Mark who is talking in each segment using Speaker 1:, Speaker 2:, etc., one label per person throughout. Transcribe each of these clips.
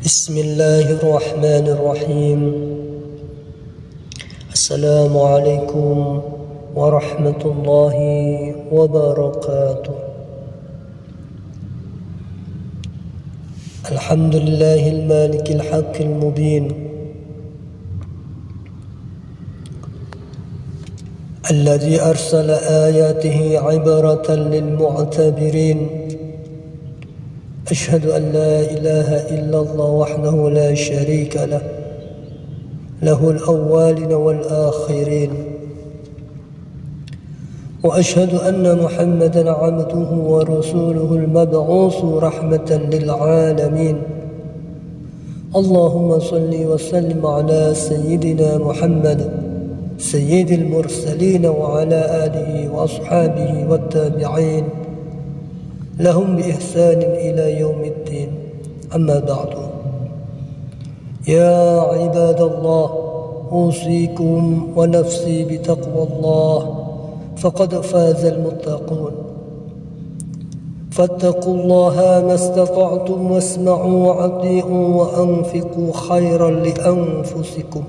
Speaker 1: بسم الله الرحمن الرحيم. السلام عليكم ورحمة الله وبركاته. الحمد لله المالك الحق المبين الذي أرسل آياته عبرة للمعتبرين. أشهد أن لا إله إلا الله وحده لا شريك له، له الأولين والآخرين. وأشهد أن محمدا عبده ورسوله المبعوث رحمة للعالمين. اللهم صل وسلم على سيدنا محمد سيد المرسلين وعلى آله وأصحابه والتابعين لهم بإحسان إلى يوم الدين. أما بعد، يا عباد الله، أوصيكم ونفسي بتقوى الله، فقد فاز المتقون. فاتقوا الله ما استطعتم واسمعوا وأطيعوا وأنفقوا خيرا لأنفسكم،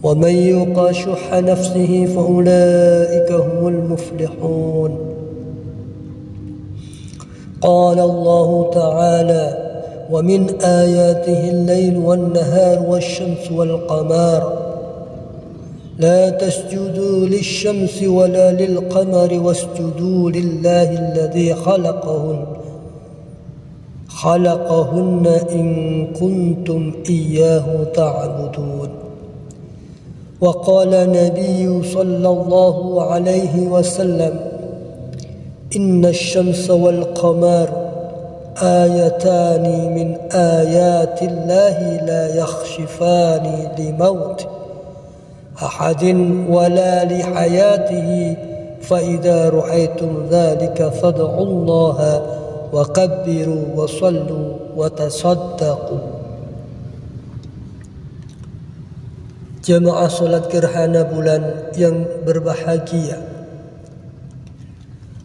Speaker 1: ومن يوق شح نفسه فأولئك هم المفلحون. قال الله تعالى: ومن آياته الليل والنهار والشمس والقمر لا تسجدوا للشمس ولا للقمر واسجدوا لله الذي خلقهن إن كنتم إياه تعبدون. وقال النبي صلى الله عليه وسلم: إن الشمس والقمر آيتان من آيات الله لا يخشفان لموت أحد ولا لحياته، فإذا رأيتم ذلك فادعوا الله وكبروا وصلوا وتصدقوا. Jamaah salat gerhana bulan yang berbahagia,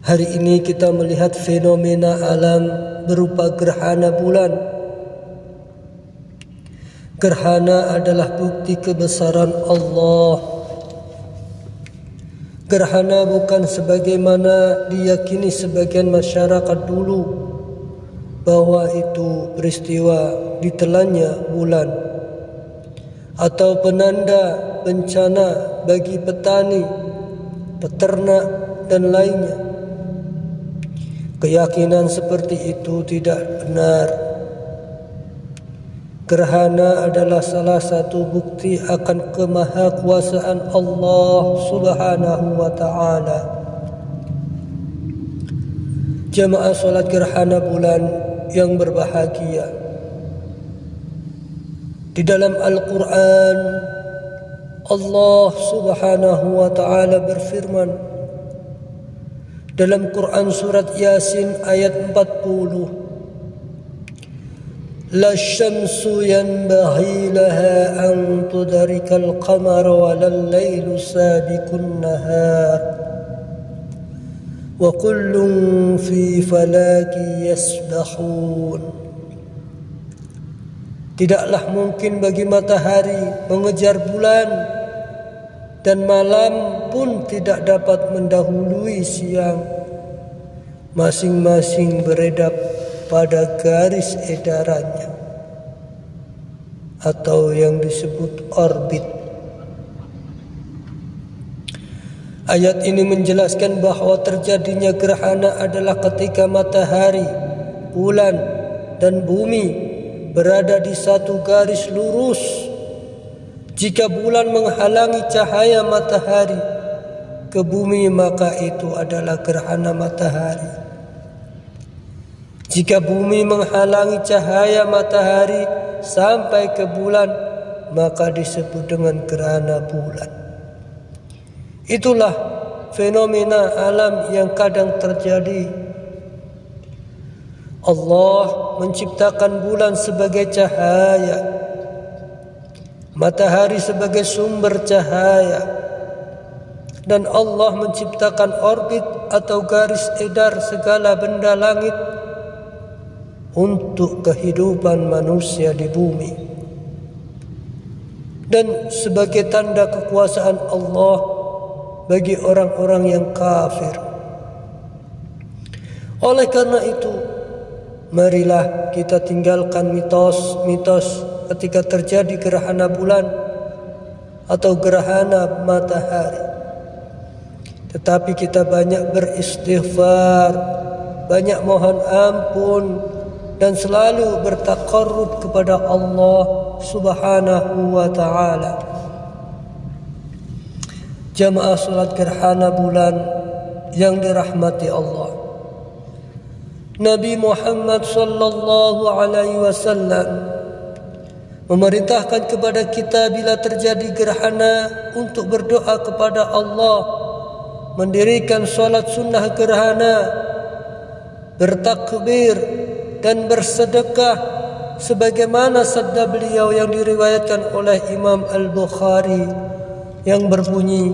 Speaker 1: hari ini kita melihat fenomena alam berupa gerhana bulan. Gerhana adalah bukti kebesaran Allah. Gerhana bukan sebagaimana diyakini sebagian masyarakat dulu, bahwa itu peristiwa ditelannya bulan atau penanda bencana bagi petani, peternak, dan lainnya. Keyakinan seperti itu tidak benar. Gerhana adalah salah satu bukti akan kemahakuasaan Allah Subhanahu wa ta'ala. Jamaah salat gerhana bulan yang berbahagia, di dalam Al-Quran Allah Subhanahu wa ta'ala berfirman dalam Quran surat Yasin ayat 40, La syamsu yanbaghi laha an tudrikal qamara walal laylu sabiqun nahar wa kullun fi falaki yasbahun. Tidaklah mungkin bagi matahari mengejar bulan, dan malam pun tidak dapat mendahului siang. Masing-masing beredar pada garis edarannya, atau yang disebut orbit. Ayat ini menjelaskan bahwa terjadinya gerhana adalah ketika matahari, bulan, dan bumi berada di satu garis lurus. Jika bulan menghalangi cahaya matahari ke bumi, maka itu adalah gerhana matahari. Jika bumi menghalangi cahaya matahari sampai ke bulan, maka disebut dengan gerhana bulan. Itulah fenomena alam yang kadang terjadi. Allah menciptakan bulan sebagai cahaya, matahari sebagai sumber cahaya, dan Allah menciptakan orbit atau garis edar segala benda langit untuk kehidupan manusia di bumi dan sebagai tanda kekuasaan Allah bagi orang-orang yang kafir. Oleh karena itu, marilah kita tinggalkan mitos-mitos ketika terjadi gerhana bulan atau gerhana matahari. Tetapi kita banyak beristighfar, banyak mohon ampun, dan selalu bertaqarrub kepada Allah Subhanahu wa ta'ala. Jamaah salat gerhana bulan yang dirahmati Allah, Nabi Muhammad sallallahu alaihi wasallam memerintahkan kepada kita bila terjadi gerhana untuk berdoa kepada Allah, mendirikan solat sunnah gerhana, bertakbir dan bersedekah sebagaimana sabda beliau yang diriwayatkan oleh Imam Al-Bukhari yang berbunyi,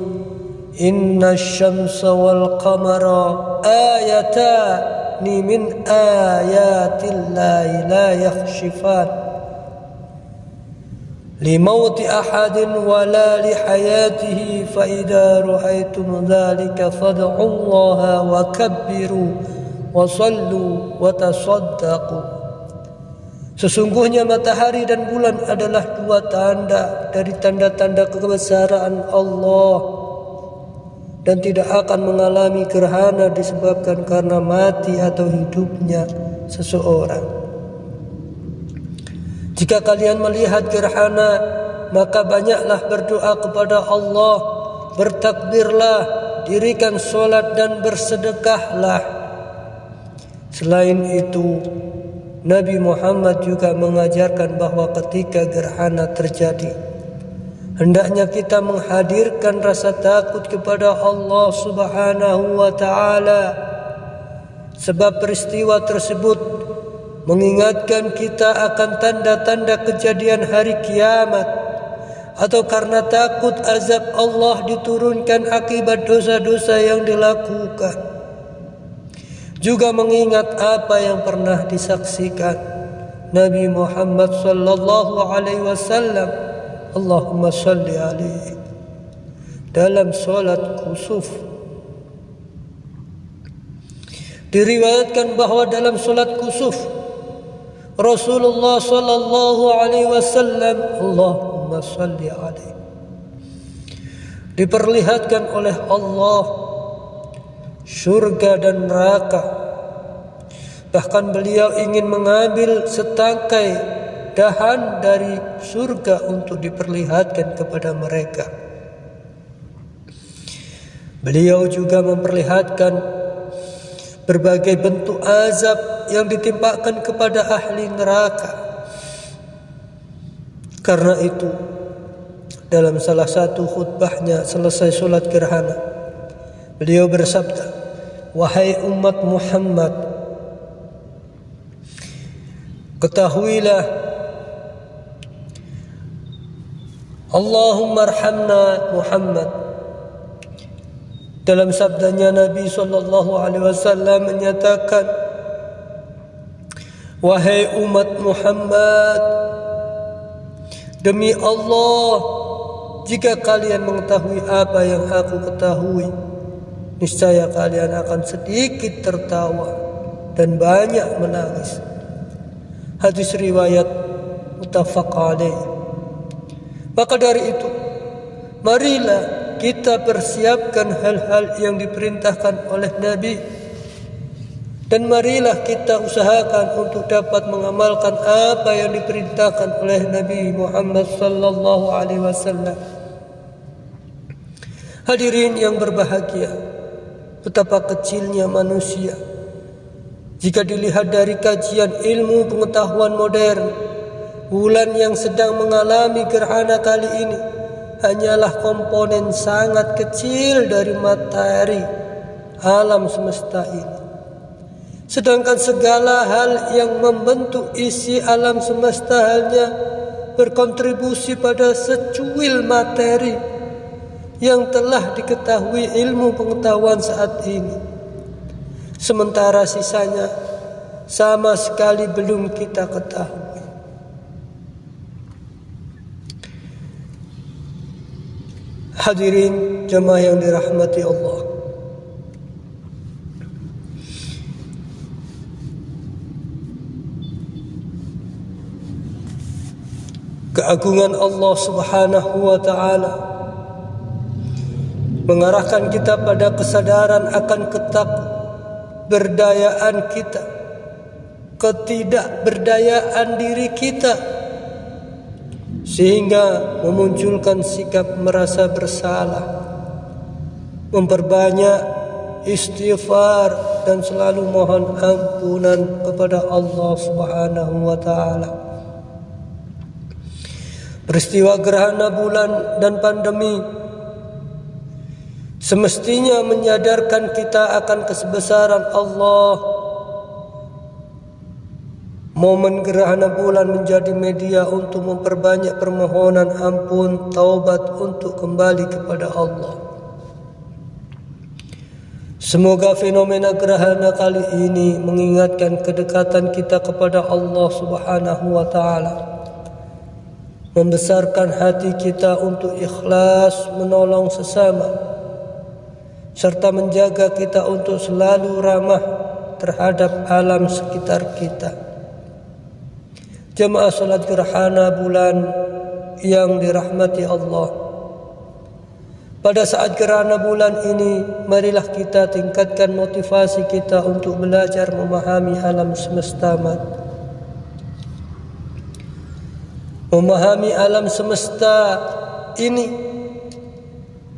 Speaker 1: Inna syamsa wal qamara ayatani min ayatillahi la yakhshifan limauti ahadin wala lihayatihi fa idza ra'aytum dzalika fad'u Allah wa kabbiru wa sallu wa tasaddaqu. Sesungguhnya matahari dan bulan adalah dua tanda dari tanda-tanda kebesaran Allah dan tidak akan mengalami gerhana disebabkan karena mati atau hidupnya seseorang. Jika kalian melihat gerhana, maka banyaklah berdoa kepada Allah, bertakbirlah, dirikan solat dan bersedekahlah. Selain itu, Nabi Muhammad juga mengajarkan bahwa ketika gerhana terjadi, hendaknya kita menghadirkan rasa takut kepada Allah Subhanahu wa ta'ala, sebab peristiwa tersebut mengingatkan kita akan tanda-tanda kejadian hari kiamat, atau karena takut azab Allah diturunkan akibat dosa-dosa yang dilakukan. Juga mengingat apa yang pernah disaksikan Nabi Muhammad sallallahu alaihi wasallam, Allahumma salli alaihi, dalam salat kusuf. Diriwayatkan bahwa dalam salat kusuf Rasulullah sallallahu alaihi wasallam, Allahumma salli alaihi, diperlihatkan oleh Allah surga dan neraka. Bahkan beliau ingin mengambil setangkai dahan dari surga untuk diperlihatkan kepada mereka. Beliau juga memperlihatkan berbagai bentuk azab yang ditimpakan kepada ahli neraka. Karena itu, dalam salah satu khutbahnya selesai solat gerhana, beliau bersabda, wahai umat Muhammad, ketahuilah, Allahumma arhamna Muhammad. Dalam sabdanya Nabi SAW menyatakan, wahai umat Muhammad, demi Allah, jika kalian mengetahui apa yang aku ketahui, niscaya kalian akan sedikit tertawa dan banyak menangis. Hadis riwayat muttafaq alaih. Maka dari itu, marilah kita persiapkan hal-hal yang diperintahkan oleh Nabi, dan marilah kita usahakan untuk dapat mengamalkan apa yang diperintahkan oleh Nabi Muhammad sallallahu alaihi wasallam. Hadirin yang berbahagia, betapa kecilnya manusia jika dilihat dari kajian ilmu pengetahuan modern. Bulan yang sedang mengalami gerhana kali ini hanyalah komponen sangat kecil dari materi alam semesta ini. Sedangkan segala hal yang membentuk isi alam semesta hanya berkontribusi pada secuil materi yang telah diketahui ilmu pengetahuan saat ini. Sementara sisanya sama sekali belum kita ketahui. Hadirin jemaah yang dirahmati Allah, keagungan Allah Subhanahu wa ta'ala mengarahkan kita pada kesadaran akan ketakberdayaan kita, ketidakberdayaan diri kita, sehingga memunculkan sikap merasa bersalah, memperbanyak istighfar dan selalu mohon ampunan kepada Allah Subhanahu wa ta'ala. Peristiwa gerhana bulan dan pandemi semestinya menyadarkan kita akan kesebesaran Allah. Momen gerhana bulan menjadi media untuk memperbanyak permohonan ampun, taubat untuk kembali kepada Allah. Semoga fenomena gerhana kali ini mengingatkan kedekatan kita kepada Allah Subhanahu wa ta'ala, membesarkan hati kita untuk ikhlas menolong sesama, serta menjaga kita untuk selalu ramah terhadap alam sekitar kita. Jemaah salat gerhana bulan yang dirahmati Allah, pada saat gerhana bulan ini, marilah kita tingkatkan motivasi kita untuk belajar memahami alam semesta. Memahami alam semesta ini,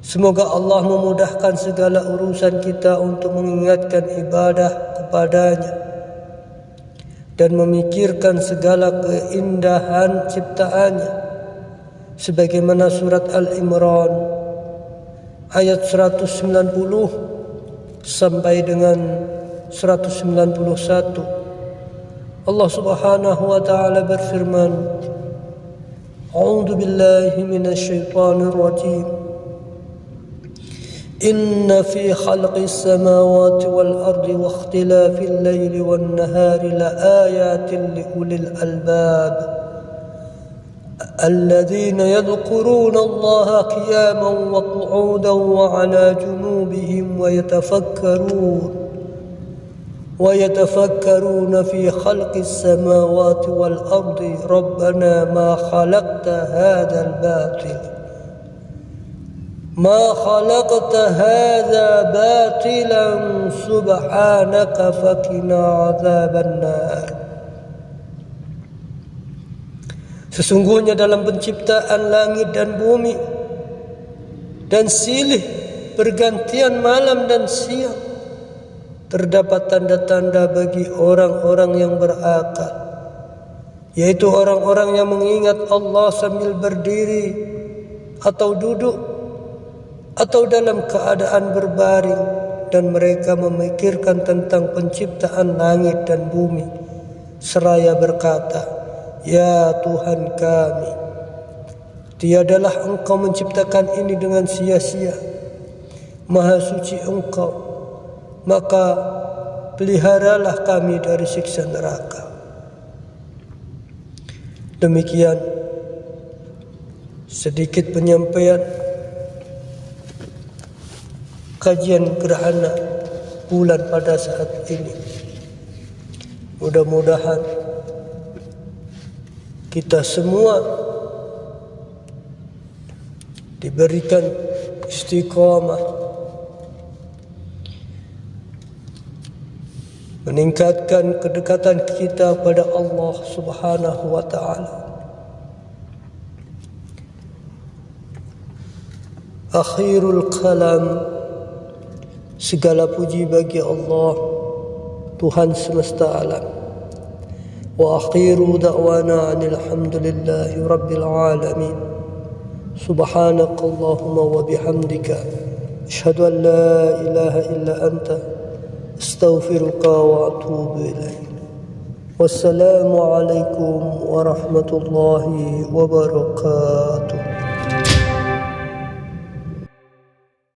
Speaker 1: semoga Allah memudahkan segala urusan kita untuk mengingatkan ibadah kepadanya dan memikirkan segala keindahan ciptaannya, sebagaimana surat Al-Imran ayat 190 sampai dengan 191. Allah Subhanahu wa ta'ala berfirman, A'udzu billahi minasy syaithanir rajim. Inna fi khalqis samawati wal ardi wa ikhtilafil laili wan nahari laayatin liulil albab alladhina yadhkuruna Allaha qiyaman wa qu'udan wa 'ala junubihim wa yatafakkaruna fi khalqis samawati wal ardi rabbana ma khalaqta hadha batilan subhanaka faqina adzaban nar. Sesungguhnya dalam penciptaan langit dan bumi dan silih pergantian malam dan siang terdapat tanda-tanda bagi orang-orang yang berakal, yaitu orang-orang yang mengingat Allah sambil berdiri atau duduk atau dalam keadaan berbaring, dan mereka memikirkan tentang penciptaan langit dan bumi seraya berkata, Ya Tuhan kami, tiadalah Engkau menciptakan ini dengan sia-sia, Maha suci Engkau, maka peliharalah kami dari siksa neraka. Demikian sedikit penyampaian kajian gerhana bulan pada saat ini. Mudah-mudahan kita semua diberikan istiqamah, meningkatkan kedekatan kita pada Allah Subhanahu wa ta'ala. Akhirul kalam, segala puji bagi Allah, Tuhan semesta alam. Wa akhiru da'wana alhamdulillahi rabbil alamin. Subhanakallahumma wa bihamdika asyhadu an la ilaha illa anta astaghfiruka wa atubu ilaik. Wassalamu alaikum warahmatullahi wabarakatuh.